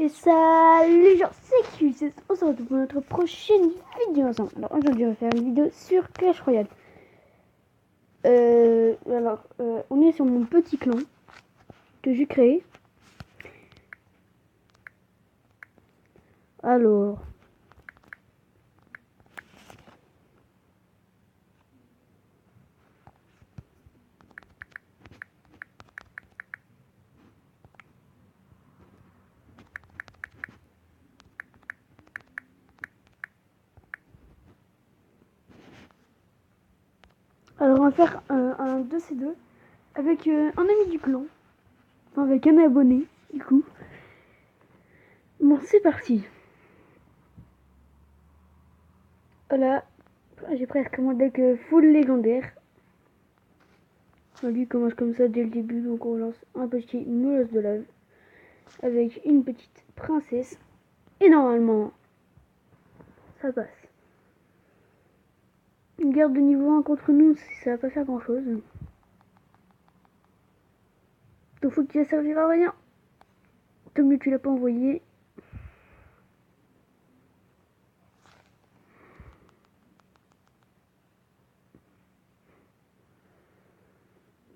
Et salut les gens, c'est QC, on se retrouve pour notre prochaine vidéo ensemble. Alors aujourd'hui on va faire une vidéo sur Clash Royale. On est sur mon petit clan que j'ai créé. Alors, on va faire un 2C2 avec un ami du clan, enfin avec un abonné du coup. Bon, c'est parti. Voilà, j'ai presque mon deck full légendaire. Lui commence comme ça dès le début, donc on lance un petit molosse de lave avec une petite princesse. Et normalement, ça passe. Une guerre de niveau 1 contre nous, ça va pas faire grand chose. Donc faut que tu vas servir à rien. Tant mieux tu l'as pas envoyé.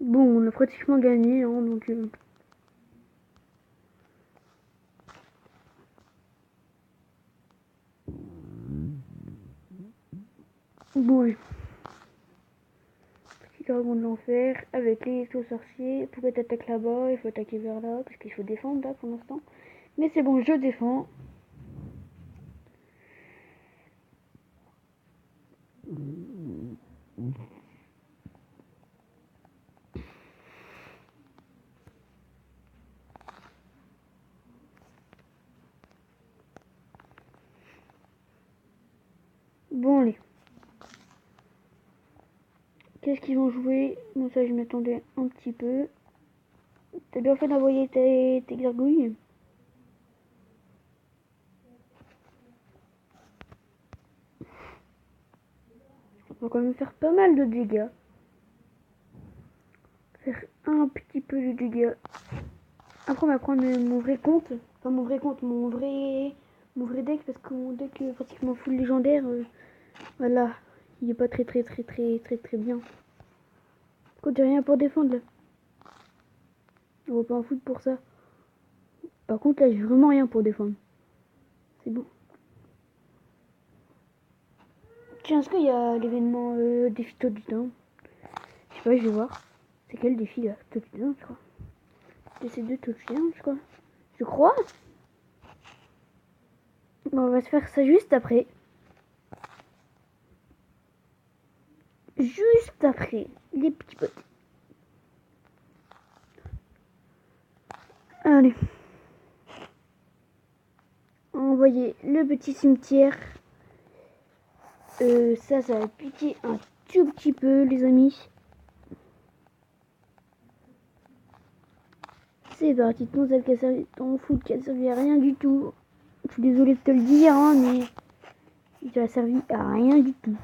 Bon, on a pratiquement gagné, hein, donc... Bon, ouais. Petit dragon de l'enfer avec les sauts sorciers. Pourquoi t'attaques là-bas? Il faut attaquer vers là, parce qu'il faut défendre là pour l'instant. Mais c'est bon, je défends. Bon, allez. Qu'est-ce qu'ils vont jouer? Bon, ça, je m'attendais un petit peu. T'as bien fait d'envoyer tes gargouilles? On va quand même faire pas mal de dégâts. Faire un petit peu de dégâts. Après, on va prendre mon vrai compte. Enfin, mon vrai compte, mon vrai deck. Parce que mon deck pratiquement full légendaire. Voilà. Il est pas très bien. Quand j'ai rien pour défendre là. On va pas en foutre pour ça. Par contre, là, j'ai vraiment rien pour défendre. C'est bon. Tiens, est-ce qu'il y a l'événement défi Totodin? Je sais pas, je vais voir. C'est quel défi là? Totodin, je crois. C'est deux Totodin, je crois. Je crois. Bon, on va se faire ça juste après. Juste après les petits potes. Allez. Envoyer le petit cimetière. Ça va piquer un tout petit peu, les amis. C'est parti. Ton sac qui a servi, ton foot qui a servi à rien du tout. Je suis désolée de te le dire, hein, mais il a servi à rien du tout.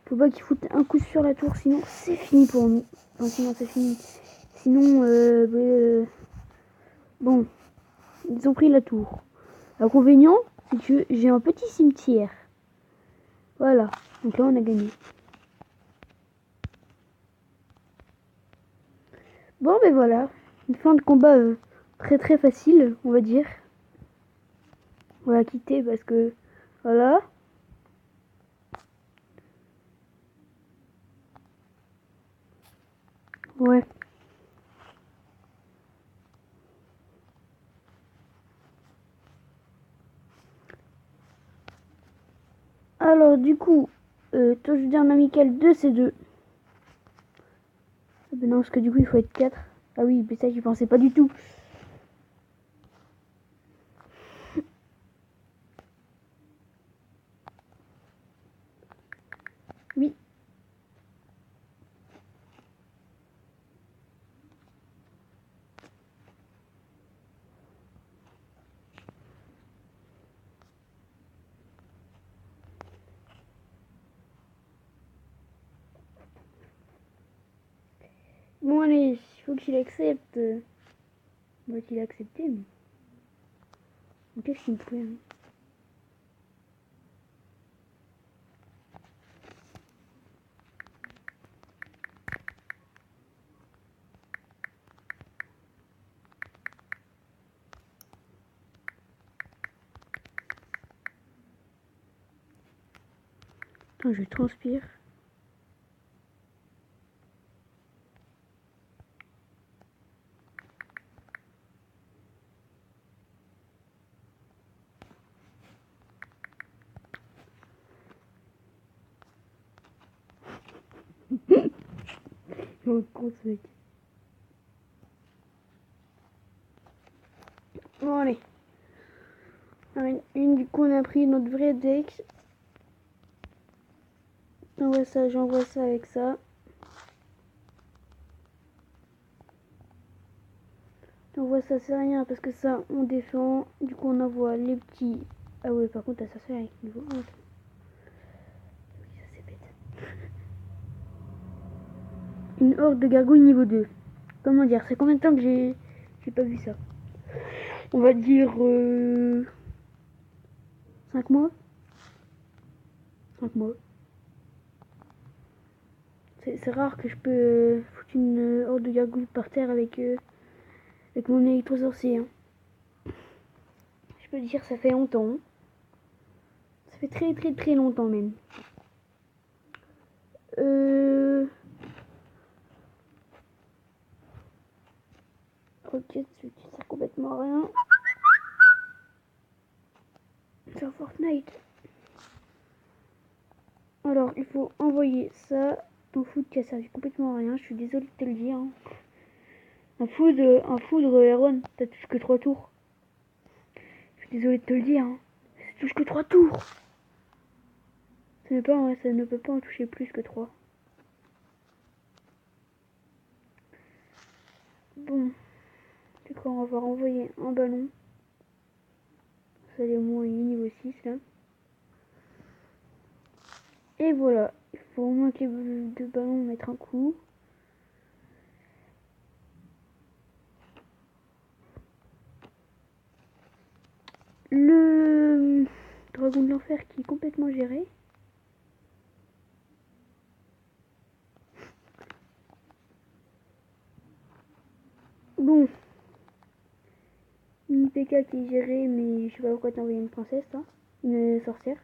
Faut pas qu'il foute un coup sur la tour, sinon c'est fini pour nous. Enfin, sinon c'est fini. Sinon, bon, ils ont pris la tour. L'inconvénient, c'est que j'ai un petit cimetière. Voilà. Donc là, on a gagné. Bon, ben voilà. Une fin de combat très facile, on va dire. On va quitter parce que... Voilà. Ouais. Alors, du coup, touchdown amical 2, c'est 2. Ah ben non, parce que du coup, il faut être 4. Ah oui, mais ça, j'y pensais pas du tout. Oui. Bon, allez, il faut qu'il accepte. Bon, qu'il a accepté, mais... Qu'est-ce qu'il me fait hein? Attends, je transpire. Oh, con ce mec. Bon, allez. Du coup, on a pris notre vrai deck. J'envoie ça avec ça. J'envoie ça, c'est rien parce que ça, on défend. Du coup, on envoie les petits. Ah ouais, par contre, ça fait avec niveau 1. Ça, c'est bête. Une horde de gargouilles niveau 2. Comment dire, c'est combien de temps que j'ai pas vu ça? On va dire 5 mois. 5 mois. C'est rare que je peux foutre une horde de gargouilles par terre avec mon électrosorcier. Hein. Je peux dire ça fait longtemps. Ça fait très très très longtemps même. Rocket, ça sert complètement à rien. Sur Fortnite. Alors, il faut envoyer ça. Un foudre qui a servi complètement à rien. Je suis désolée de te le dire. Hein. Un foudre R1, ça touche que 3 tours. Je suis désolée de te le dire. Hein. Ça touche que 3 tours. Ça ne peut pas en toucher plus que 3. Bon. Du coup, on va renvoyer un ballon. Ça les moins niveau 6 là. Et voilà. Il faut au moins qu'il y ait 2 ballons mettre un coup. Le dragon de l'enfer qui est complètement géré. Bon. Une PK qui est gérée, mais je sais pas pourquoi t'as envoyé une princesse, toi. Une sorcière.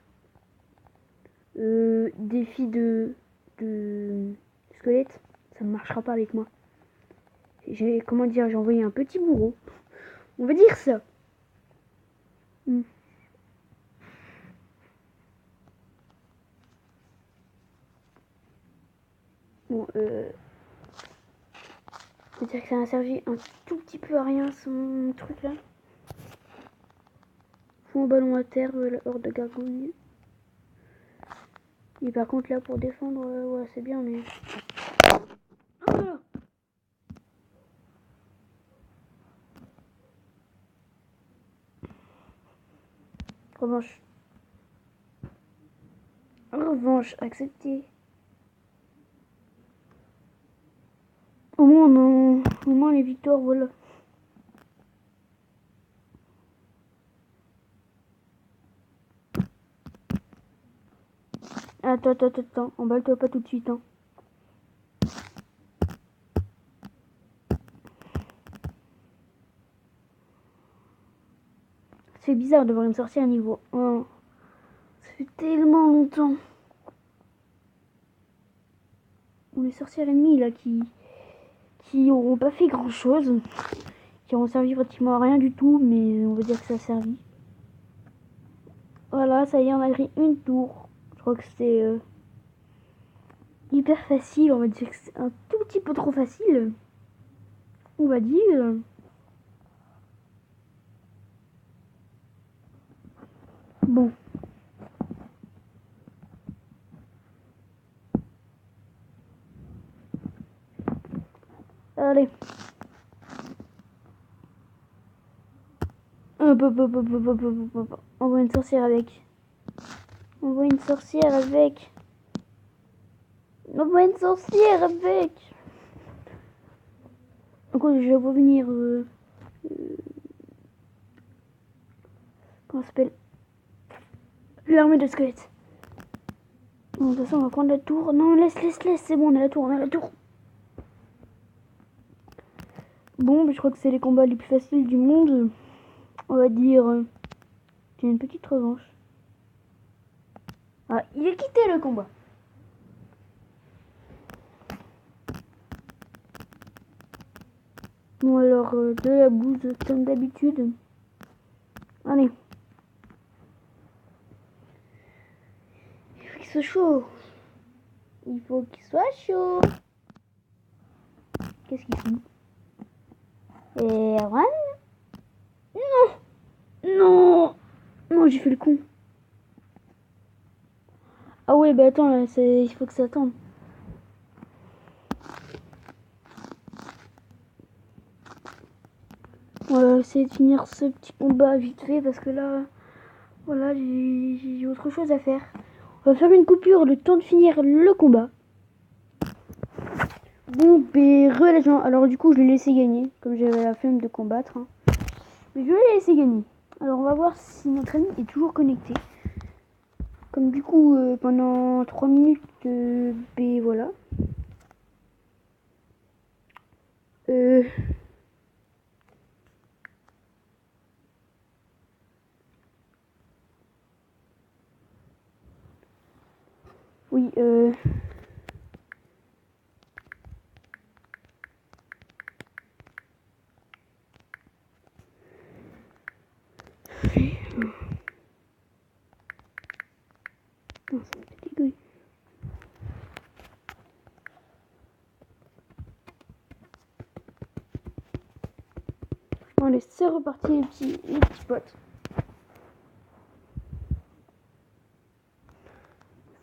Défi de squelette. Ça ne marchera pas avec moi. J'ai envoyé un petit bourreau. On va dire ça. Bon, je veux dire que ça a servi un tout petit peu à rien son truc là. Faut un ballon à terre, la horde de gargouilles. Et par contre là pour défendre, ouais c'est bien mais... Oh là là. Revanche. Revanche acceptée. Au moins les victoires, voilà. Attends, emballe-toi pas tout de suite, hein. C'est bizarre de voir une sorcière à niveau 1. Ça fait tellement longtemps. On est sorcières ennemies là qui auront pas fait grand chose. Qui auront servi pratiquement à rien du tout, mais on va dire que ça a servi. Voilà, ça y est, on a pris une tour. Je crois que c'est hyper facile, on va dire que c'est un tout petit peu trop facile. On va dire. Bon. Allez. On voit une sorcière avec. On voit une sorcière avec. On voit une sorcière avec. Donc je vais revenir. Comment ça s'appelle? L'armée de squelettes. Bon, de toute façon, on va prendre la tour. Non, laisse, c'est bon, on a la tour. Bon, mais je crois que c'est les combats les plus faciles du monde. On va dire... j'ai une petite revanche. Ah, il a quitté le combat. Bon, alors, de la bouse, comme d'habitude. Allez. Il faut qu'il soit chaud. Qu'est-ce qu'il fout? Et Erwan? Non, j'ai fait le con. Ah ouais, bah attends, là, il faut que ça attende. On va essayer de finir ce petit combat vite fait parce que là, voilà, j'ai autre chose à faire. On va faire une coupure, le temps de finir le combat. Bon, les gens. Alors du coup, je l'ai laissé gagner, comme j'avais la flemme de combattre. Hein. Mais je l'ai laissé gagner. Alors on va voir si notre ami est toujours connecté. Comme du coup, pendant 3 minutes, voilà. Oui, non, ça me fait dégueu. Bon, allez, c'est reparti les petits potes.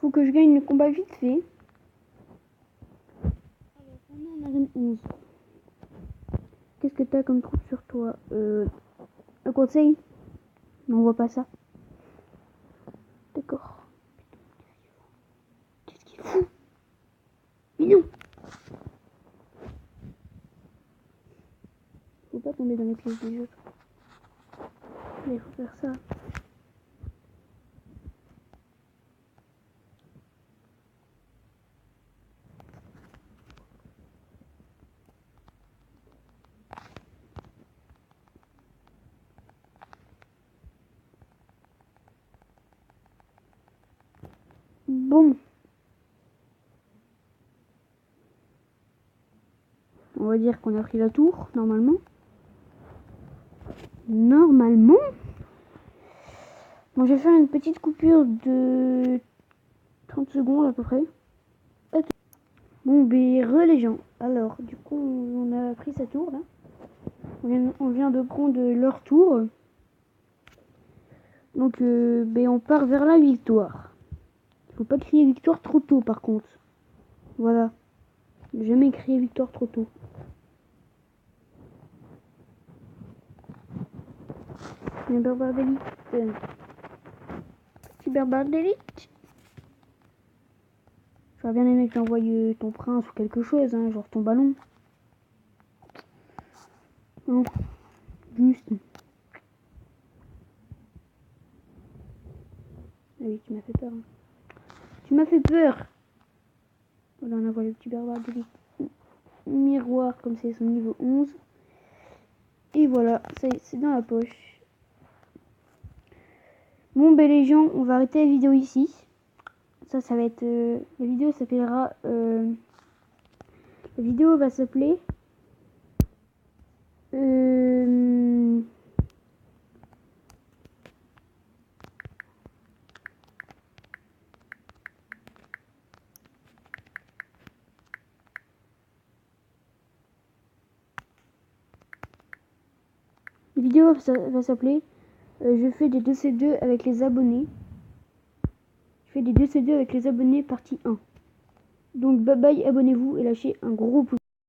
Faut que je gagne le combat vite fait. Alors, on est en arène 11. Qu'est-ce que t'as comme troupe sur toi? Un conseil? Non, on voit pas ça. D'accord. Qu'est-ce qu'il fout? Mais non! Faut pas tomber dans les pièges des jeux. Il faut faire ça. Bon. On va dire qu'on a pris la tour, normalement. Bon, je vais faire une petite coupure de 30 secondes à peu près. Bon, les gens. Alors, du coup, on a pris sa tour, là. On vient de prendre leur tour. Donc, on part vers la victoire. Il faut pas crier victoire trop tôt, par contre. Voilà. Jamais crier victoire trop tôt. Un berbère d'élite. Petit berbère d'élite. J'aurais bien aimé que j'envoie ton prince ou quelque chose, hein, genre ton ballon. Non. Juste. Ah oui, tu m'as fait peur. Hein. Tu m'as fait peur. Voilà, on envoie le petit berbère d'élite. Miroir, comme c'est son niveau 11. Et voilà, c'est dans la poche. Bon, les gens, on va arrêter la vidéo ici. Ça va être... la vidéo s'appellera... la vidéo va s'appeler... la vidéo va s'appeler... je fais des 2C2 avec les abonnés. Je fais des 2C2 avec les abonnés partie 1. Donc bye bye, abonnez-vous et lâchez un gros pouce.